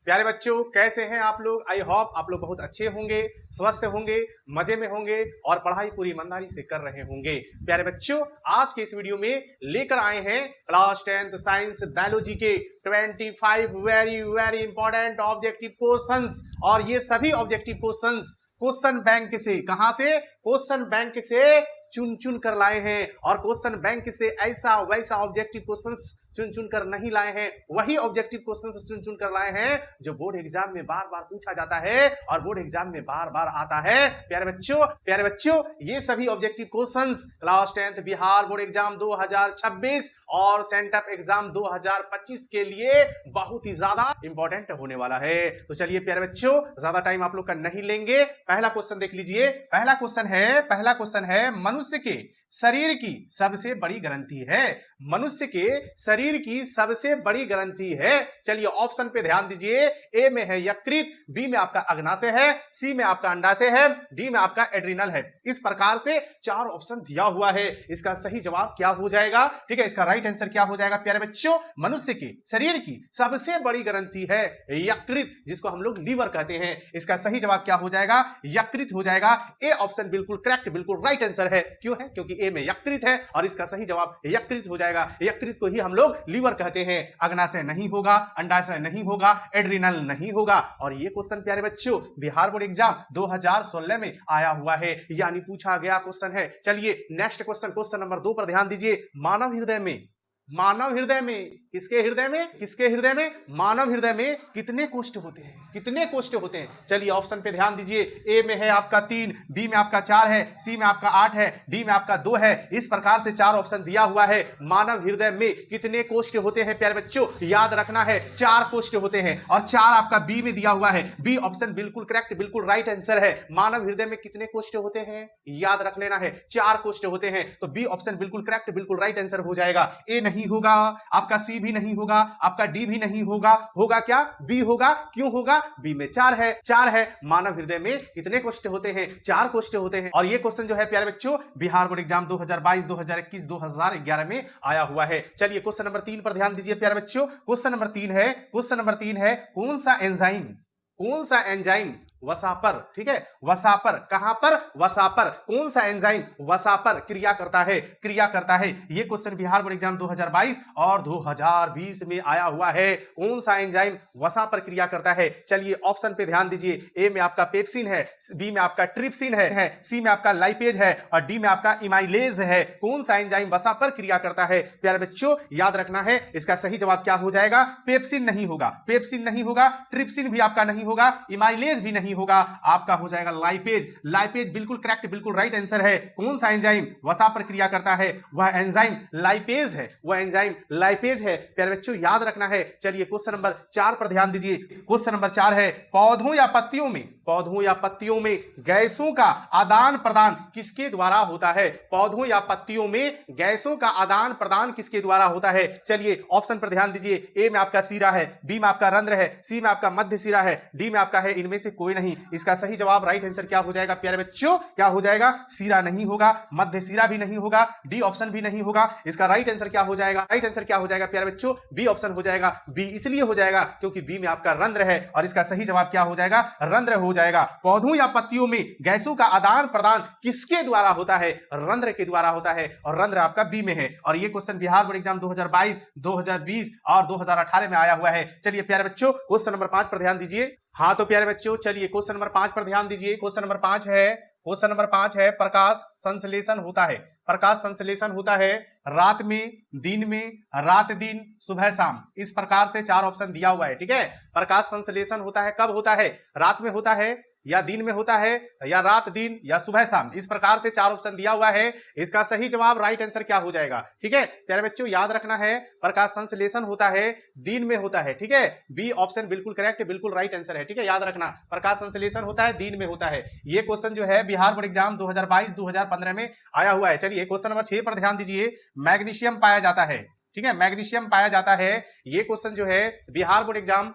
प्यारे बच्चों, कैसे हैं आप लोग? आई होप आप लोग बहुत अच्छे होंगे, स्वस्थ होंगे, मजे में होंगे और पढ़ाई पूरी ईमानदारी से कर रहे होंगे। प्यारे बच्चों, आज के इस वीडियो में लेकर आए हैं क्लास 10th साइंस बायोलॉजी के 25 very very important objective questions. और ये सभी ऑब्जेक्टिव क्वेश्चंस क्वेश्चन बैंक से, कहां से? क्वेश्चन बैंक से चुन चुन कर लाए हैं। और क्वेश्चन बैंक से ऐसा वैसा ऑब्जेक्टिव क्वेश्चंस चुन चुन कर नहीं लाए हैं, वही ऑब्जेक्टिव क्वेश्चंस चुन चुन कर लाए हैं जो बोर्ड एग्जाम में बार बार पूछा जाता है और बोर्ड एग्जाम में बार बार आता है। प्यारे बच्चों, ये सभी objective questions class 10th Bihar board exam 2026 और सेंटअप एग्जाम 2025 के लिए बहुत ही ज्यादा इंपॉर्टेंट होने वाला है। तो चलिए प्यारे बच्चों, ज्यादा टाइम आप लोग का नहीं लेंगे। पहला क्वेश्चन देख लीजिए। पहला क्वेश्चन है मनुष्य के शरीर की सबसे बड़ी ग्रंथि है। मनुष्य के शरीर की सबसे बड़ी ग्रंथि है। चलिए ऑप्शन पे ध्यान दीजिए। ए में है यकृत, बी में आपका अग्नाशय है, सी में आपका अंडाशय है, डी में आपका एड्रिनल है। इस प्रकार से चार ऑप्शन दिया हुआ है। इसका सही जवाब क्या हो जाएगा? ठीक है, इसका राइट आंसर क्या हो जाएगा प्यारे बच्चों? मनुष्य के शरीर की सबसे बड़ी ग्रंथि है यकृत, जिसको हम लोग लीवर कहते हैं। इसका सही जवाब क्या हो जाएगा? यकृत हो जाएगा। ए ऑप्शन बिल्कुल करेक्ट, बिल्कुल राइट आंसर है। क्यों है? क्योंकि ए में यकृत है और इसका सही जवाब यकृत हो जाएगा। यकृत को ही हम लोग लीवर कहते हैं। अग्नाशय नहीं होगा, अंडाशय नहीं होगा, एड्रिनल नहीं होगा। और ये क्वेश्चन प्यारे बच्चों बिहार बोर्ड एग्जाम 2016 में आया हुआ है, यानी पूछा गया क्वेश्चन है। चलिए नेक्स्ट क्वेश्चन नंबर 2 पर ध्यान दीजिए। मानव हृदय में किसके हृदय में मानव हृदय में कितने कोष्ठ होते हैं? चलिए ऑप्शन पे ध्यान दीजिए। ए में है आपका 3, बी में आपका 4 है, सी में आपका 8 है, डी में आपका 2 है। इस प्रकार से चार ऑप्शन दिया हुआ है। मानव हृदय में कितने कोष्ठ होते हैं प्यारे बच्चों? याद रखना है 4 कोष्ठ होते हैं और 4 आपका बी में दिया हुआ है। बी ऑप्शन बिल्कुल करेक्ट, बिल्कुल राइट आंसर है। मानव हृदय में कितने कोष्ठ होते हैं? याद रख लेना है 4 कोष्ठ होते हैं। तो बी ऑप्शन बिल्कुल करेक्ट, बिल्कुल राइट आंसर हो जाएगा। ए नहीं होगा, आपका सी भी नहीं होगा, आपका डी भी नहीं होगा। होगा क्या? बी होगा। क्यों होगा? बी में 4 है। मानव हृदय में कितने कोष्ठ होते हैं? 4 कोष्ठ होते हैं। और ये क्वेश्चन जो है प्यारे बच्चों बिहार बोर्ड एग्जाम 2022, 2021, 2011 में आया हुआ है। चलिए क्वेश्चन नंबर 3 पर ध्यान दीजिए प्यारे बच्चों। क्वेश्चन नंबर 3 है कौन सा एंजाइम वसा पर, ठीक है, वसा पर, कहां पर? वसा पर। कौन सा एंजाइम वसा पर क्रिया करता है? ये क्वेश्चन बिहार बोर्ड एग्जाम 2022 और 2020 में आया हुआ है। कौन सा एंजाइम वसा पर क्रिया करता है? चलिए ऑप्शन पे ध्यान दीजिए। ए में आपका पेप्सिन है, बी में आपका ट्रिप्सिन है, सी में आपका लाइपेज है और डी में आपका इमाइलेज है। कौन सा एंजाइम वसा पर क्रिया करता है? प्यारे बच्चों याद रखना है, इसका सही जवाब क्या हो जाएगा? पेप्सिन नहीं होगा, ट्रिप्सिन भी आपका नहीं होगा, इमाइलेज भी नहीं होगा, आपका हो जाएगा लाइपेज बिल्कुल करेक्ट, बिल्कुल राइट आंसर है। कौन सा एंजाइम वसा पर क्रिया करता है? वह एंजाइम लाइपेज है। प्यारे बच्चों याद रखना है। चलिए क्वेश्चन नंबर 4 पर ध्यान दीजिए। क्वेश्चन नंबर 4 है पौधों या पत्तियों में गैसों का आदान प्रदान किसके द्वारा होता है? पौधों या पत्तियों में गैसों का आदान प्रदान किसके द्वारा होता है? चलिए ऑप्शन पर ध्यान दीजिए। ए में आपका सीरा है, बी में आपका रंध्र है, सी में आपका मध्य सिरा है, डी में आपका है इनमें से कोई नहीं। इसका सही जवाब राइट आंसर क्या हो जाएगा प्यारे बच्चों? क्या हो जाएगा? सीरा नहीं होगा, मध्य सिरा भी नहीं होगा, डी ऑप्शन भी नहीं होगा। इसका राइट आंसर क्या हो जाएगा? प्यारे बच्चों बी ऑप्शन हो जाएगा। बी इसलिए हो जाएगा क्योंकि बी में आपका रंध्र है और इसका सही जवाब क्या हो जाएगा? रंध्र हो जाएगा। पौधों या पत्तियों में गैसों का आदान प्रदान किसके द्वारा होता है? रंध्र के द्वारा होता है और रंध्र आपका बी में है। और ये क्वेश्चन बिहार बोर्ड एग्जाम 2022, 2020 और 2018 में आया हुआ है। चलिए प्यारे बच्चों क्वेश्चन नंबर 5 पर ध्यान दीजिए। हाँ तो प्यारे बच्चों चलिए क्वेश्चन नंबर 5 पर ध्यान दीजिए। क्वेश्चन नंबर 5 है प्रकाश संश्लेषण होता है रात में, दिन में, रात दिन, सुबह शाम। इस प्रकार से चार ऑप्शन दिया हुआ है। ठीक है, प्रकाश संश्लेषण होता है कब होता है? रात में होता है या दिन में होता है या रात दिन या सुबह शाम। इस प्रकार से चार ऑप्शन दिया हुआ है। इसका सही जवाब राइट आंसर क्या हो जाएगा? ठीक है प्यारे बच्चों याद रखना है प्रकाश संश्लेषण होता है दिन में होता है। ठीक है, बी ऑप्शन बिल्कुल करेक्ट, बिल्कुल राइट आंसर है। ठीक है, याद रखना प्रकाश संश्लेषण होता है दिन में होता है। ये क्वेश्चन जो है बिहार बोर्ड एग्जाम 2022, 2015 में आया हुआ है। चलिए क्वेश्चन नंबर 6 पर ध्यान दीजिए। मैग्नीशियम पाया जाता है, ठीक है, मैग्नीशियम पाया जाता है। ये क्वेश्चन जो है बिहार बोर्ड एग्जाम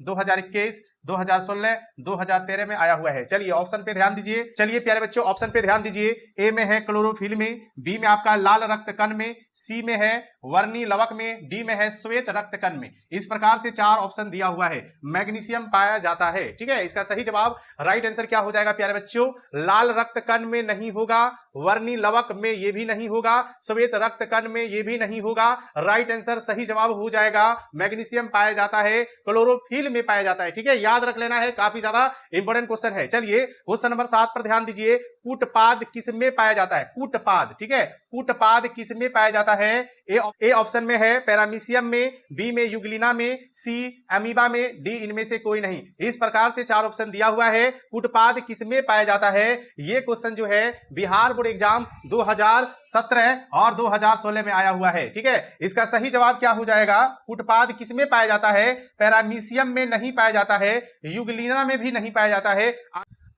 2021, 2016, 2013 में आया हुआ है। चलिए ऑप्शन पे ध्यान दीजिए। चलिए प्यारे बच्चों ऑप्शन पे ध्यान दीजिए। ए में है क्लोरोफिल में, बी में आपका लाल रक्त कण में, सी में है वर्णी लवक में, डी में है श्वेत रक्त कण में। इस प्रकार से 4 ऑप्शन दिया हुआ है। मैग्नीशियम पाया जाता है, ठीक है। इसका सही जवाब राइट आंसर क्या हो जाएगा प्यारे बच्चों? लाल रक्त कण में नहीं होगा, वर्णी लवक में ये भी नहीं होगा, श्वेत रक्त कण में ये भी नहीं होगा। राइट आंसर सही जवाब हो जाएगा मैग्नीशियम पाया जाता है, क्लोरोफिल में पाया जाता है, ठीक है। याद रख लेना है, काफी ज्यादा इंपॉर्टेंट क्वेश्चन है। चलिए क्वेश्चन नंबर 7 पर ध्यान दीजिए। कूटपाद किस में पाया जाता है? कूटपाद, ठीक है। कूटपाद किस में पाया जाता है? ए ऑप्शन में है पैरामीशियम में, बी में यूग्लिना में, सी अमीबा में, डी इनमें से कोई नहीं। इस प्रकार से 4 ऑप्शन दिया हुआ है। कूटपाद किस में पाया जाता है? ये क्वेश्चन जो है बिहार बोर्ड एग्जाम 2017 और 2016 में आया हुआ है, ठीक है। इसका सही जवाब क्या हो जाएगा? कूटपाद किस में पाया जाता है? पैरामीशियम में नहीं पाया जाता है, यूग्लिना में भी नहीं पाया जाता है,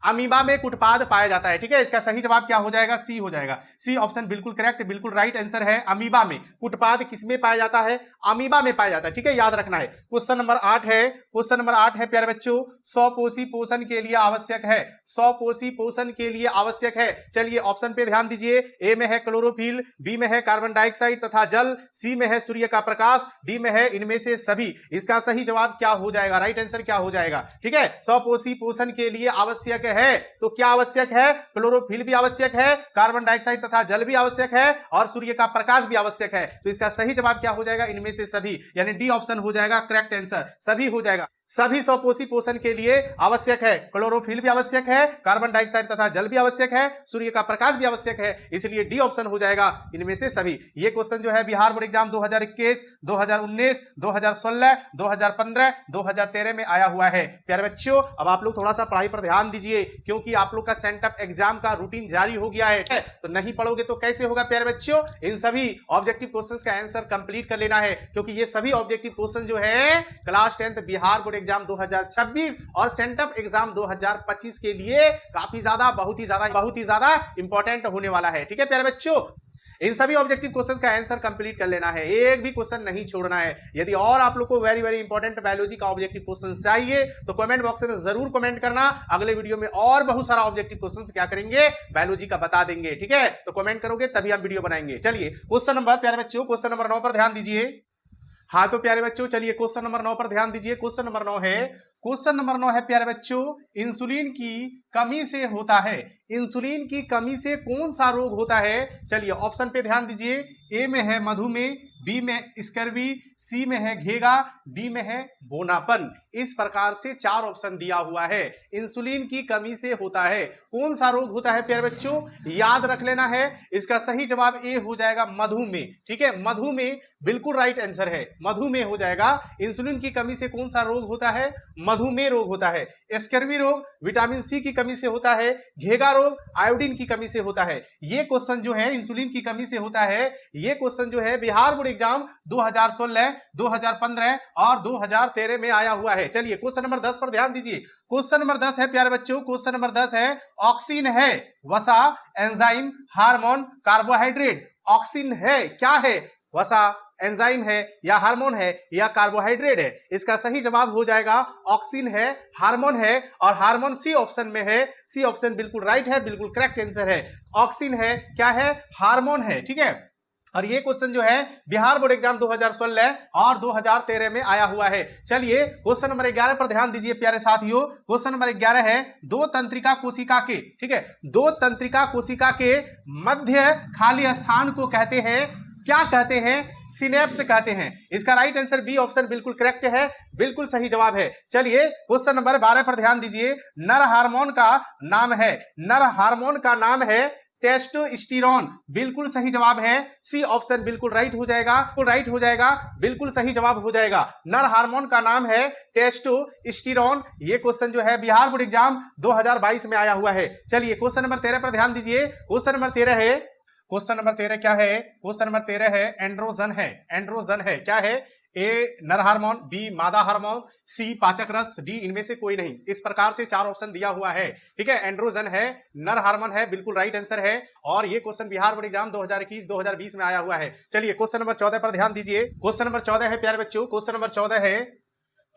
अमीबा में कुटपाद पाया जाता है, ठीक है। इसका सही जवाब क्या हो जाएगा? सी हो जाएगा। सी ऑप्शन बिल्कुल करेक्ट, बिल्कुल राइट आंसर है। अमीबा में कुटपाद किसमें पाया जाता है? अमीबा में पाया जाता है, ठीक है। याद रखना है। क्वेश्चन नंबर 8 है। क्वेश्चन नंबर 8 है प्यारे बच्चों, 100 पोषी पोषण के लिए आवश्यक है। 100 पोषी पोषण के लिए आवश्यक है। चलिए ऑप्शन पे ध्यान दीजिए। ए में है क्लोरोफिल, बी में है कार्बन डाइऑक्साइड तथा जल, सी में है सूर्य का प्रकाश, डी में है इनमें से सभी। इसका सही जवाब क्या हो जाएगा? राइट आंसर क्या हो जाएगा? ठीक है। 100 पोषी पोषण के लिए आवश्यक है, तो क्या आवश्यक है? क्लोरोफिल भी आवश्यक है, कार्बन डाइऑक्साइड तथा जल भी आवश्यक है, और सूर्य का प्रकाश भी आवश्यक है। तो इसका सही जवाब क्या हो जाएगा? इनमें से सभी, यानी डी ऑप्शन हो जाएगा करेक्ट आंसर। सभी हो जाएगा। सभी 100 पोषी पोषण के लिए आवश्यक है। क्लोरोफिल भी आवश्यक है, कार्बन डाइऑक्साइड तथा जल भी आवश्यक है, सूर्य का प्रकाश भी आवश्यक है, इसलिए डी ऑप्शन हो जाएगा इनमें से सभी। ये क्वेश्चन जो है बिहार बोर्ड एग्जाम 2021, 2019, 2016, 2015, 2013 में आया हुआ है। प्यारे बच्चों अब आप लोग थोड़ा सा पढ़ाई पर ध्यान दीजिए, क्योंकि आप लोग का सेंटअप एग्जाम का रूटीन जारी हो गया है, तो नहीं पढ़ोगे तो कैसे होगा प्यारे बच्चों? इन सभी ऑब्जेक्टिव क्वेश्चंस का आंसर कंप्लीट कर लेना है, क्योंकि ये सभी ऑब्जेक्टिव क्वेश्चन जो है class 10th Bihar board exam 2026 और सेंटअप एग्जाम 2025 के लिए काफी ज्यादा बहुत ही ज्यादा इंपॉर्टेंट होने वाला है, ठीक है प्यारे बच्चों। इन सभी ऑब्जेक्टिव क्वेश्चंस का आंसर कंप्लीट कर लेना है, एक भी क्वेश्चन नहीं छोड़ना है। यदि और आप लोग को वेरी वेरी इंपॉर्टेंट बायोलॉजी का ऑब्जेक्टिव क्वेश्चंस चाहिए तो कमेंट बॉक्स में जरूर कमेंट करना। अगले वीडियो में और बहुत सारा ऑब्जेक्टिव क्वेश्चंस क्या करेंगे? बायोलॉजी का बता देंगे, ठीक है। तो कमेंट करोगे तभी हम वीडियो बनाएंगे। चलिए क्वेश्चन नंबर, प्यारे बच्चों क्वेश्चन नंबर 9 पर ध्यान दीजिए। हाँ तो प्यारे बच्चों चलिए क्वेश्चन नंबर 9 पर ध्यान दीजिए। क्वेश्चन नंबर 9 है, क्वेश्चन नंबर 9 है प्यारे बच्चों, इंसुलिन की कमी से होता है। इंसुलिन की कमी से कौन सा रोग होता है? चलिए ऑप्शन पे ध्यान दीजिए। ए में है मधुमेह, बी में स्कर्वी, सी में है घेगा, डी में है बोनापन। इस प्रकार से 4 ऑप्शन दिया हुआ है। इंसुलिन की कमी से होता है, कौन सा रोग होता है प्यारे बच्चों? याद रख लेना है। इसका सही जवाब ए हो जाएगा मधुमेह, ठीक है। मधुमेह बिल्कुल राइट आंसर है, मधुमेह हो जाएगा। इंसुलिन की कमी से कौन सा रोग होता है? मधुमेह रोग होता है। स्कर्वी रोग विटामिन सी की कमी से होता है। घेगा रोग आयोडीन की कमी से होता है। ये क्वेश्चन जो है इंसुलिन की कमी से होता है, ये क्वेश्चन जो है बिहार बोर्ड एग्जाम 2016, 2015 और 2013 में आया हुआ है। चलिए क्वेश्चन नंबर 10 पर ध्यान दीजिए। क्वेश्चन नंबर 10 है प्यारे बच्चों, क्वेश्चन नंबर 10 है, ऑक्सीन है वसा, एंजाइम, हार्मोन, कार्बोहाइड्रेट। ऑक्सीन है क्या है? वसा, एंजाइम है या हार्मोन है या कार्बोहाइड्रेट है? इसका सही जवाब हो जाएगा ऑक्सीन है, हार्मोन है, और हार्मोन सी ऑप्शन में है। सी ऑप्शन बिल्कुल राइट है, बिल्कुल करेक्ट आंसर है। ऑक्सीन है क्या है? हार्मोन है, ठीक है। और ये क्वेश्चन जो है बिहार बोर्ड एग्जाम 2016 और 2013 में आया हुआ है। चलिए क्वेश्चन नंबर 11 पर ध्यान दीजिए प्यारे साथियों। क्वेश्चन नंबर 11 है, दो तंत्रिका कोशिका के, ठीक है, दो तंत्रिका कोशिका के मध्य खाली स्थान को कहते हैं, क्या कहते हैं? सिनेप्स कहते हैं। इसका राइट आंसर बी ऑप्शन बिल्कुल करेक्ट है, बिल्कुल सही जवाब है। चलिए क्वेश्चन नंबर 12 पर ध्यान दीजिए। नर हार्मोन का नाम है, नर हार्मोन का नाम है टेस्टोस्टेरोन। बिल्कुल सही जवाब है। सी ऑप्शन बिल्कुल राइट हो जाएगा, राइट हो जाएगा, बिल्कुल सही जवाब हो जाएगा। नर हार्मोन का नाम है टेस्टोस्टेरोन। ये क्वेश्चन जो है बिहार बोर्ड एग्जाम 2022 में आया हुआ है। चलिए क्वेश्चन नंबर 13 पर ध्यान दीजिए। क्वेश्चन नंबर 13 है, क्वेश्चन नंबर 13 क्या है? क्वेश्चन नंबर 13 है एंड्रोजन है। एंड्रोजन है क्या है? ए नर हार्मोन, बी मादा हार्मोन, सी पाचक रस, डी इनमें से कोई नहीं। इस प्रकार से 4 ऑप्शन दिया हुआ है, ठीक है। एंड्रोजन है, नर हार्मोन है, बिल्कुल राइट आंसर है। और ये क्वेश्चन बिहार बोर्ड एग्जाम 2021, 2020 में आया हुआ है। चलिए क्वेश्चन नंबर 14 पर ध्यान दीजिए। क्वेश्चन नंबर 14 है प्यारे बच्चों, क्वेश्चन नंबर 14 है,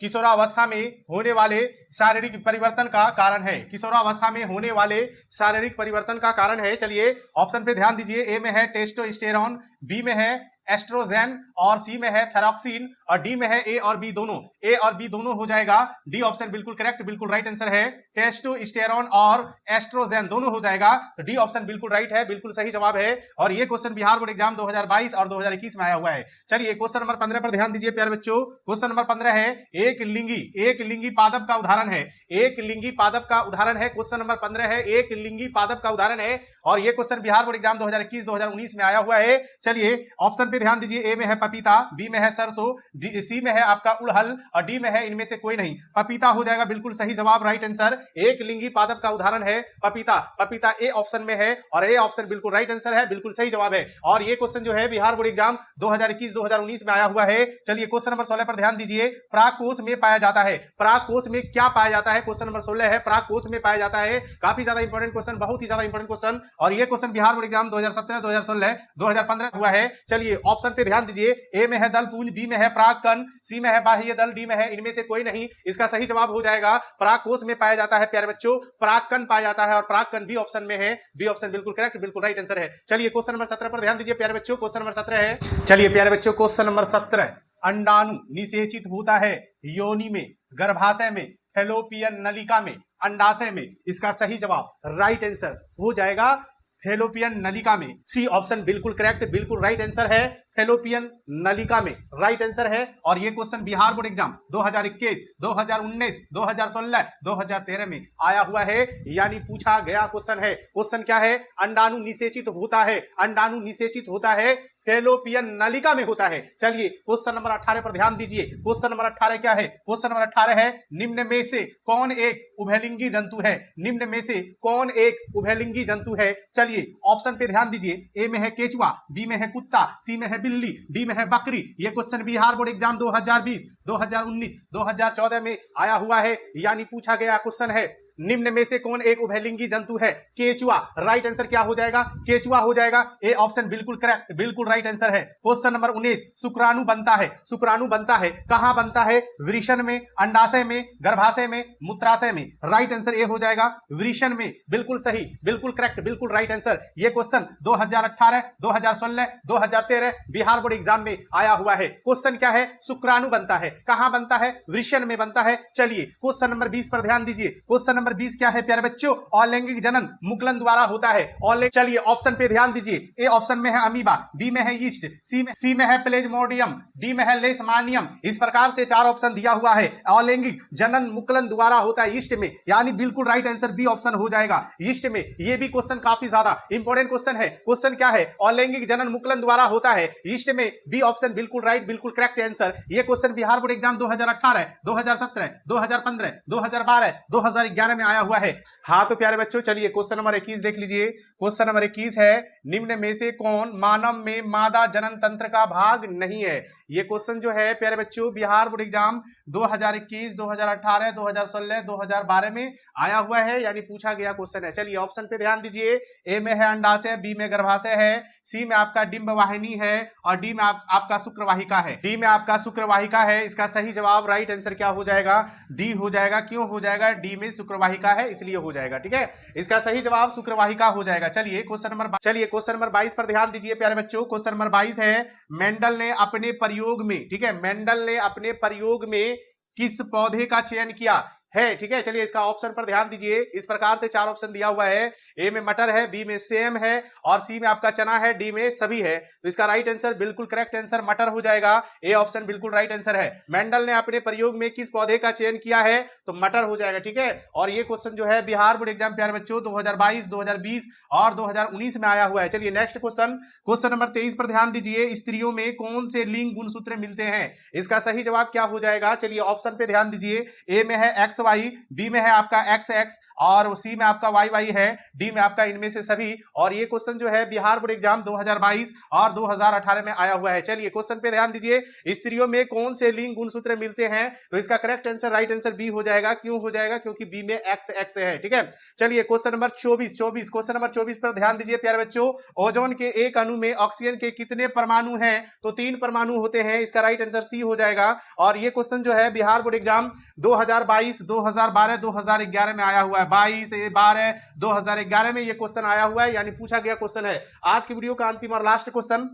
किशोरावस्था में होने वाले शारीरिक परिवर्तन का कारण है। किशोरावस्था में होने वाले शारीरिक परिवर्तन का कारण है। चलिए ऑप्शन पे ध्यान दीजिए। ए में है टेस्टोस्टेरोन, बी में है एस्ट्रोजेन और सी में है थैरोक्सिन और डी में है ए और बी दोनों। ए और बी दोनों हो जाएगा। डी ऑप्शन बिल्कुल करेक्ट, बिल्कुल राइट आंसर है। टेस्टोस्टेरोन और एस्ट्रोजेन दोनों हो जाएगा। तो डी ऑप्शन बिल्कुल राइट है, बिल्कुल सही जवाब है। और ये क्वेश्चन बिहार बोर्ड एग्जाम 2022 और 2021 में आया हुआ है। चलिए क्वेश्चन नंबर 15 पर ध्यान दीजिए प्यारे बच्चों। क्वेश्चन नंबर 15 है एक लिंगी पादप का उदाहरण है। एक लिंगी पादप का उदाहरण है। क्वेश्चन नंबर 15 है एक लिंगी पादप का उदाहरण है और ये क्वेश्चन बिहार बोर्ड एग्जाम 2021-2019 में आया हुआ है। चलिए ऑप्शन पे ध्यान दीजिए। ए में है पपीता, बी में है सरसों, सी में है आपका उड़हल और डी में है इनमें से कोई नहीं। पपीता हो जाएगा बिल्कुल सही जवाब, राइट आंसर। एक लिंगी पादप का उदाहरण है पपीता। पपीता ए ऑप्शन में है और ए ऑप्शन बिल्कुल राइट आंसर है, बिल्कुल सही जवाब है। और ये क्वेश्चन जो है बिहार बोर्ड एग्जाम 2021-2019 में आया हुआ है। चलिए क्वेश्चन नंबर 16 पर ध्यान दीजिए। प्राक कोष में पाया जाता है। प्राक कोष में क्या पाया जाता है? क्वेश्चन नंबर 16 है प्राक कोष में पाया जाता है। काफी ज्यादा इंपॉर्टेंट क्वेश्चन, बहुत ही ज्यादा इंपॉर्टेंट क्वेश्चन। और ये क्वेश्चन बिहार बोर्ड एग्जाम 2017, 2016, 2015 हुआ है। चलिए ऑप्शन पे ध्यान दीजिए। ए में है दल पुंज, बी में है प्राक कण, सी में है बाह्य दल, डी में है इनमें से कोई नहीं। इसका सही जवाब हो जाएगा प्राक कोष में पाया जाता है प्यारे बच्चों, प्राक कण पाया जाता है और प्राक कण बी ऑप्शन में है। बी ऑप्शन बिल्कुल करेक्ट, बिल्कुल राइट आंसर है। चलिए क्वेश्चन नंबर 17 पर ध्यान दीजिए प्यारे बच्चों। क्वेश्चन नंबर 17 है। चलिए प्यारे बच्चों क्वेश्चन नंबर 17, अंडाणु निषेचित होता है योनि में, गर्भाशय में, फैलोपियन नलिका में, अंडाशय में। इसका सही जवाब राइट आंसर हो जाएगा फैलोपियन नलिका में। सी ऑप्शन बिल्कुल करेक्ट, बिल्कुल राइट आंसर है। फैलोपियन नलिका में राइट आंसर है। और ये क्वेश्चन बिहार बोर्ड एग्जाम 2021, 2019, 2016, 2013 में आया हुआ है, यानी पूछा गया क्वेश्चन है। क्वेश्चन क्या है? अंडाणु निषेचित होता है। अंडाणु निषेचित होता है फैलोपियन नलिका में होता है। चलिए क्वेश्चन नंबर 18 पर ध्यान दीजिए। क्वेश्चन नंबर 18 क्या है? क्वेश्चन नंबर 18 है निम्न में से कौन एक उभयलिंगी जंतु है? निम्न में से कौन एक उभयलिंगी जंतु है? चलिए ऑप्शन पे ध्यान दीजिए। ए में है केचुआ, बी में है कुत्ता, सी में है बिल्ली, डी में है बकरी। ये क्वेश्चन बिहार बोर्ड एग्जाम 2020, 2019, 2014 में आया हुआ है, यानी पूछा गया क्वेश्चन है निम्न में से कौन एक उभयलिंगी जंतु है? केचुआ। राइट आंसर क्या हो जाएगा? केचुआ हो जाएगा। ए ऑप्शन बिल्कुल करेक्ट, बिल्कुल राइट आंसर है। क्वेश्चन नंबर 19, शुक्राणु बनता है। शुक्राणु बनता है कहां बनता है? वृषण में, अंडाशय में, गर्भाशय में, मूत्राशय में। राइट आंसर ए हो जाएगा वृषण में। बिल्कुल सही, बिल्कुल करेक्ट, बिल्कुल राइट आंसर। ये क्वेश्चन 2018, 2016, 2013 बिहार बोर्ड एग्जाम में आया हुआ है। क्वेश्चन क्या है? शुक्राणु बनता है। कहां बनता है? वृषण में बनता है। चलिए क्वेश्चन नंबर 20 पर ध्यान दीजिए। क्वेश्चन नंबर 20 क्या है प्यारे बच्चों? अलैंगिक जनन मुकुलन द्वारा होता है। चलिए ऑप्शन पे ध्यान दीजिए। ए ऑप्शन में है अमीबा, बी में है यीस्ट, सी में है प्लेज्मोडियम, डी में है लेशमानियम। इस प्रकार से 4 ऑप्शन दिया हुआ है। अलैंगिक जनन मुकुलन द्वारा होता है यीस्ट में, यानी बिल्कुल राइट आंसर बी ऑप्शन हो जाएगा यीस्ट में। ये भी क्वेश्चन काफी ज्यादा इंपॉर्टेंट क्वेश्चन है। क्वेश्चन क्या है? अलैंगिक जनन मुकुलन द्वारा होता है यीस्ट में। बी ऑप्शन बिल्कुल राइट, बिल्कुल करेक्ट आंसर। ये क्वेश्चन बिहार बोर्ड एग्जाम 2018, 2017, 2015, 2012, 2011 में आया हुआ है। हाँ तो प्यारे बच्चों चलिए क्वेश्चन नंबर 21 देख लीजिए। क्वेश्चन नंबर 21 है निम्न में से कौन मानव में मादा जनन तंत्र का भाग नहीं है? ये क्वेश्चन जो है प्यारे बच्चों बिहार बोर्ड एग्जाम 2021, 2018, 2016, 2012 में आया हुआ है, यानी पूछा गया क्वेश्चन है। चलिए ऑप्शन पे ध्यान दीजिए। ए में है अंडाशय, बी में गर्भाशय है, सी में आपका डिंब वाहिनी है और डी में आपका शुक्रवाहिका है। डी में आपका शुक्रवाहिका है। इसका सही जवाब राइट आंसर क्या हो जाएगा? डी हो जाएगा। क्यों हो जाएगा? डी में शुक्रवाहिका है इसलिए हो जाएगा। ठीक है, इसका सही जवाब शुक्रवाहिका हो जाएगा। चलिए क्वेश्चन नंबर 22 पर ध्यान दीजिए प्यारे बच्चों। क्वेश्चन नंबर 22 है मेंडल ने अपने प्रयोग में, ठीक है, मेंडल ने अपने प्रयोग में किस पौधे का चयन किया है? ठीक है, चलिए इसका ऑप्शन पर ध्यान दीजिए। इस प्रकार से 4 ऑप्शन दिया हुआ है। ए में मटर है, बी में सेम है और सी में आपका चना है, डी में सभी है। तो इसका राइट आंसर बिल्कुल करेक्ट आंसर मटर हो जाएगा। ए ऑप्शन बिल्कुल राइट आंसर है। मेंडल ने अपने प्रयोग में किस पौधे का चयन किया है? तो मटर हो जाएगा। ठीक है, और ये क्वेश्चन जो है बिहार बोर्ड एग्जाम प्यारे बच्चों 2022, 2020 और 2019 में आया हुआ है। चलिए नेक्स्ट क्वेश्चन नंबर 23 पर ध्यान दीजिए। स्त्रियों में कौन से लिंग गुणसूत्र मिलते हैं? इसका सही जवाब क्या हो जाएगा? चलिए ऑप्शन पे ध्यान दीजिए। ए में है XY, वाई, बी में है आपका एक्स एक्स और सी में आपका वाई वाई है, डी में आपका इनमें से सभी। और ये क्वेश्चन जो है बिहार बोर्ड एग्जाम 2022 और 2018 में आया हुआ है। चलिए क्वेश्चन पे ध्यान दीजिए, स्त्रियों में कौन से लिंग गुणसूत्र मिलते हैं? तो इसका correct answer, right answer B हो जाएगा। क्यों हो जाएगा? क्योंकि बी में एक्स एक्स है। ठीक है, चलिए क्वेश्चन नंबर 24 क्वेश्चन नंबर 24 पर ध्यान दीजिए प्यारे बच्चों। ओजोन के एक अणु में ऑक्सीजन के कितने परमाणु हैं? तो 3 परमाणु होते हैं। इसका राइट आंसर सी हो जाएगा। और ये क्वेश्चन जो है बिहार बोर्ड एग्जाम 2022, 2012, 2011 में आया हुआ है। 22, 12, 2011 में ये क्वेश्चन आया हुआ है, यानी पूछा गया क्वेश्चन है। आज की वीडियो का अंतिम और लास्ट क्वेश्चन,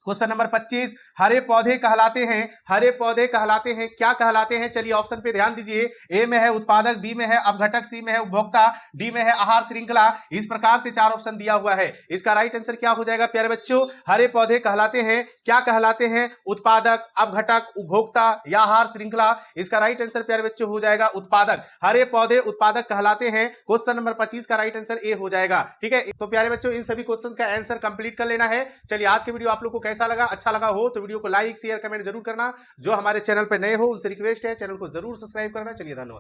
क्वेश्चन नंबर 25, हरे पौधे कहलाते हैं, हरे पौधे कहलाते हैं, क्या कहलाते हैं? चलिए ऑप्शन पे ध्यान दीजिए। ए में है उत्पादक, बी में है अपघटक, सी में है उपभोक्ता, डी में है आहार श्रृंखला। इस प्रकार से 4 ऑप्शन दिया हुआ है। इसका राइट आंसर क्या हो जाएगा प्यारे बच्चों? हरे पौधे कहलाते हैं, क्या कहलाते हैं? उत्पादक, अपघटक, उपभोक्ता या आहार श्रृंखला। इसका राइट आंसर प्यारे बच्चों हो जाएगा उत्पादक। हरे पौधे उत्पादक कहलाते हैं। क्वेश्चन नंबर 25 का राइट आंसर ए हो जाएगा। ठीक है, तो प्यारे बच्चों इन सभी क्वेश्चन का आंसर कंप्लीट कर लेना है। चलिए आज के वीडियो आप लोग को कैसा लगा? अच्छा लगा हो तो वीडियो को लाइक शेयर कमेंट जरूर करना। जो हमारे चैनल पर नए हो उनसे रिक्वेस्ट है चैनल को जरूर सब्सक्राइब करना। चलिए धन्यवाद।